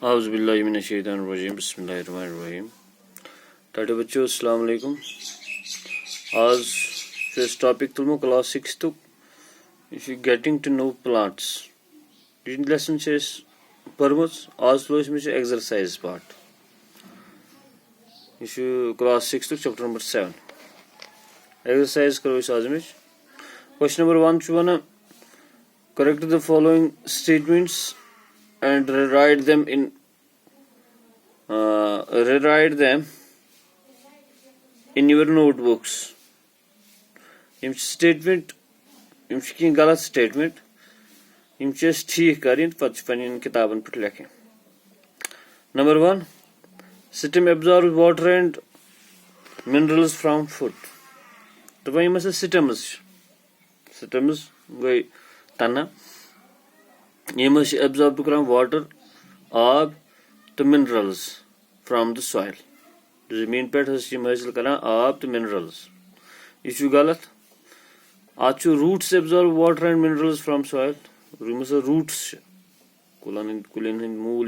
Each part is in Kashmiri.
आउज़ुबिल्लाहिमिनश्शैतानिर्रजीम बिस्मिल्लाहिर्रहमानिर्रहीम। टाटे बच्चों अस्सलाम वालेकुम। आज इस टॉपिक तुलमो क्लास 6 तुक getting to know plants lesson पर्मच आज तुलो एक्सरसाइज पार्ट क्लास 6 तुक चैप्टर नंबर 7 एक्सरसाइज करो आज question number 1 one correct the following statements and rewrite them in your notebooks. यम स्टेटमेंट यम कहीं गलत स्टेटमेंट यम ठीक करें पे किताबन पे लिखें. Number 1 stem absorbs water and minerals from food. तो वही में stems गई तना यम एब्जॉर्ब कर वाटर आब तो मिनरल्स फ्राम द सॉइल जमीन पे हासिल कर आब तो मिनरल्स यह गलत. आज roots absorb water and minerals from soil roots कुलन मूल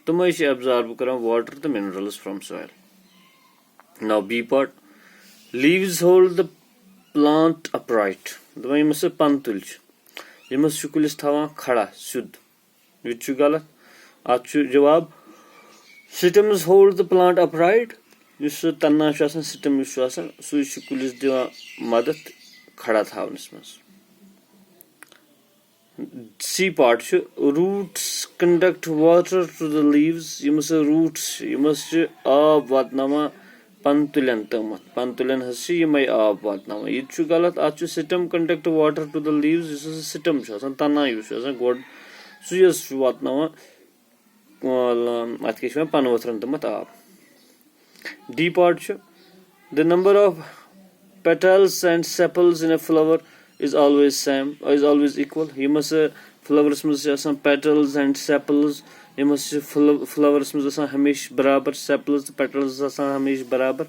तम एब्जॉर्ब कर वाटर तो minerals from soil. Now B part leaves hold the plant upright. दम पन तुल यमस कुलिस थवान खड़ा सुद यह गलत. आज जवाब stems hold the plant upright तना स्टेम सह कुलिस दिवान मदद खड़ा थावनस मज. C part roots conduct water to the leaves यमस रूट्स यमस आब वातनावा पन तुलन तमत पन तुलन यमे आब वातनावा यह गलत. आज stem conduct water to the leaves stem तना गोड सह वातनावा अत पन वथरन तमत आब. D part the number of petals and sepals in a flower is always equal. यमस फ्लावर्स मज petals and sepals यमस फ्लावर्स मज हमेशा बराबर sepals petals हमेशा बराबर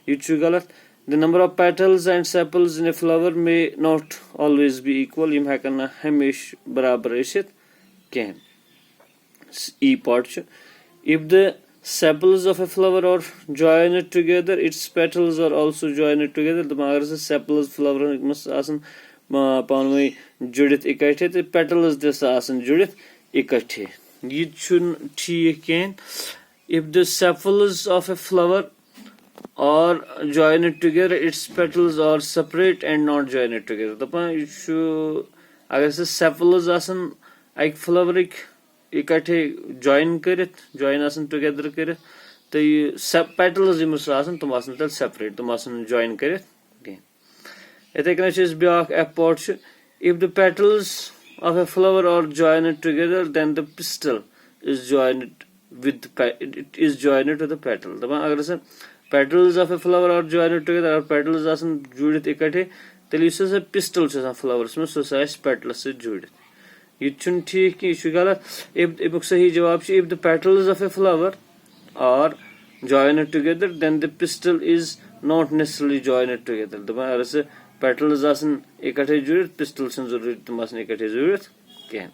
यह गलत. The number of petals and sepals in a flower may not always be equal. यम हेकन हमेशा बराबर ईसित कहें. E part if the sepals of a flower are joined together its petals are also joined together. अगर sepals flower पानवे जुड़ित इकट्ठे तो petals जुड़ित इकट्ठे यह ठीक कहें. if the sepals of a flower are joined together its petals are separate and not joined together. दपान अगर sepals अक flower इकट्ठे जॉइन टुगेदर कर तो पेटल्स तम सेपरेट तम जॉइन कर. इथे कन ब्या F part if the petals of a flower are join together then the pistil is joined to the petal. दपान अगर petals of a flower are join together अगर पेटल्स जुड़ित इकट्ठे तेल पिस्टल फ्लावर्स में सह पेटल्स सह जुड़ित यह ठीक कि यह गलत. अमुक सही जवाब if the petals of a flower are joined together then the pistil is not necessarily joined together. दपान अगर पेटल्स इकट्ठे जुड़ित पिस्टल जरूरी तम इकट्ठे जुड़ित कहें.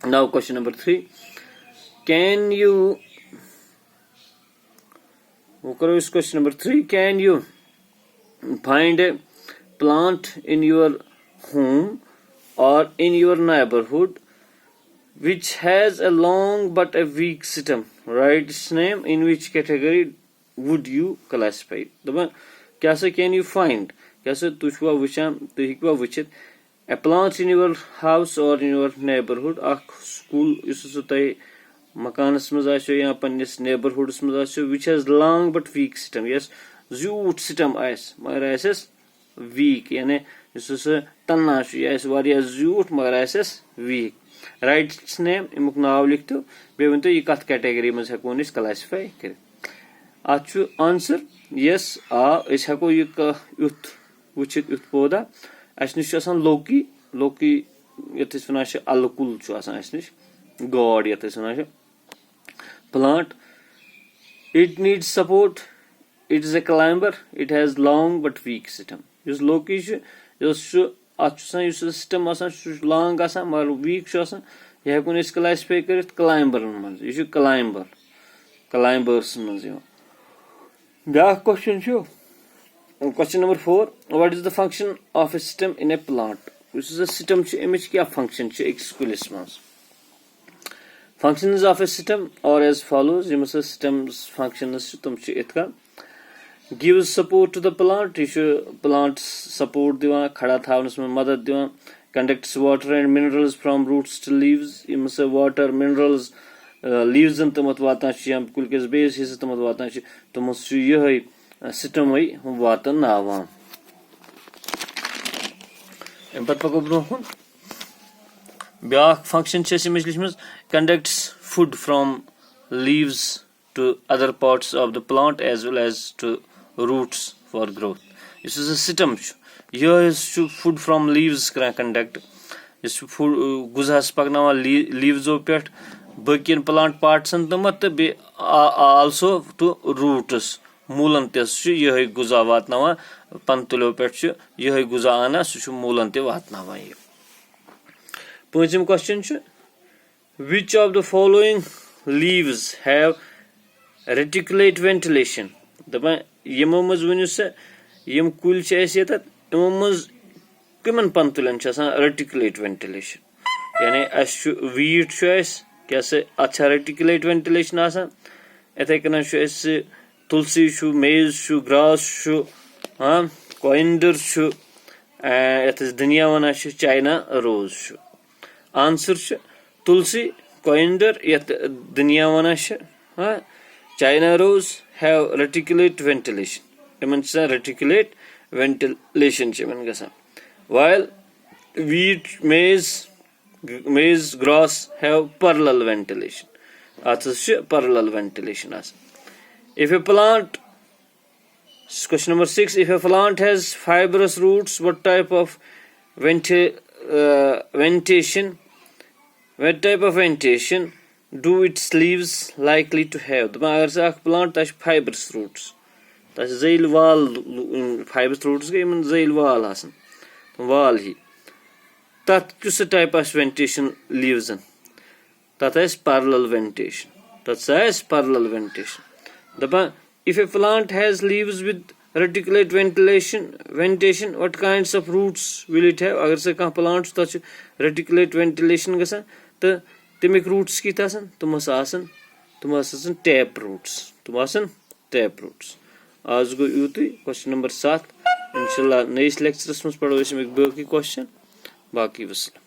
Now question number 3 can you करो इस question number 3 can you find A plant in your home or in your neighborhood which has a long but a weak stem? Write its name. In which category would you classify? दबा क्या can you find क्या तुवा वुचान तु हिकवा वुचित a plant in your house or in your neighborhood अख स्कूल इस तय मकानस मज आसो या पन्निस neighborhoods मज आसो which has long but weak stem. Yes zut stem आस मगर आसस weak यानी तना यह जूठ मगर वीक. राइट नेम अमुक नाव लिखो बे वन यह कत कैटेगरी मज हेको क्लासिफाई कर. अत आंसर यस आ हेको युथ वुचित युथ पौधा अस निश लौकी लौकी ये वन अलकुल निश गॉड ये one plant it needs support it is a climber it has long but weak system. लौकी स्टेम लॉन्ग मगर वीक यह हेकुन अस क्लासिफाई कर क्लाइंबरन मज यह क्लाइंबर क्लाइंबर्स मज ब्या question question number 4 what is the function of A system in A plant यह सिस्टम अमिच क्या फंक्शन अकिस कुलिस मज functions of a system or as follows Yama systems functions तुम इत gives support to the plant plant support दिवान खड़ा थावनस में मदद दिवान conducts water and minerals from roots to leaves Yama water minerals leaves तमत वातान यम कुल किस बेस हिस्स तमत वातान तुम यह system वातान नावान अम पत पको ब्रोह ब्या function लिखमज conducts food from leaves to other parts of the plant as well as to roots for growth. This is a system. Here is food from leaves conduct. This food guzas pagnawa leaves pet bakin plant parts and also to roots. Moolan tes यह गुजा वातनावा पंतुलो पेट यह गुजा आना सु मूलन ते वातनावा ये पंचम question which of the following leaves have reticulate ventilation दपा यमो मज वनु से यम कुल यत यमो मज कमन पंतुलन reticulate ventilation यानी अस वीट क्या से अच्छा reticulate ventilation आसान इथे कन तुलसी मेज ग्रास कोइंडर यथ दुनिया वन चाइना रोज आंसर तुलसी कोइंडर यथ दुनिया वन China rose have reticulate ventilation इमन reticulate ventilation गसान while wheat maize grass have parallel ventilation अथस parallel ventilation आसान if a plant question number 6 if a plant has fibrous roots what type of ventilation do its leaves likely to have अगर से plant तश fibrous roots तश zeil wall fibrous roots गई मन zeil wall आसन wall ही तात किस type of ventilation leaves तात है parallel ventilation दपा if a plant has leaves with reticulate ventilation what kinds of roots will it have अगर से कहाँ plant तश reticulate ventilation गसान तो तमिक रूट्स कित तुम टैप रूट्स आज गो यूत क्वेश्चन नंबर 7 इंशाल्लाह नईस लेक्चरस मज पढ़ो बाकी क्वेश्चन बाकी वसलम।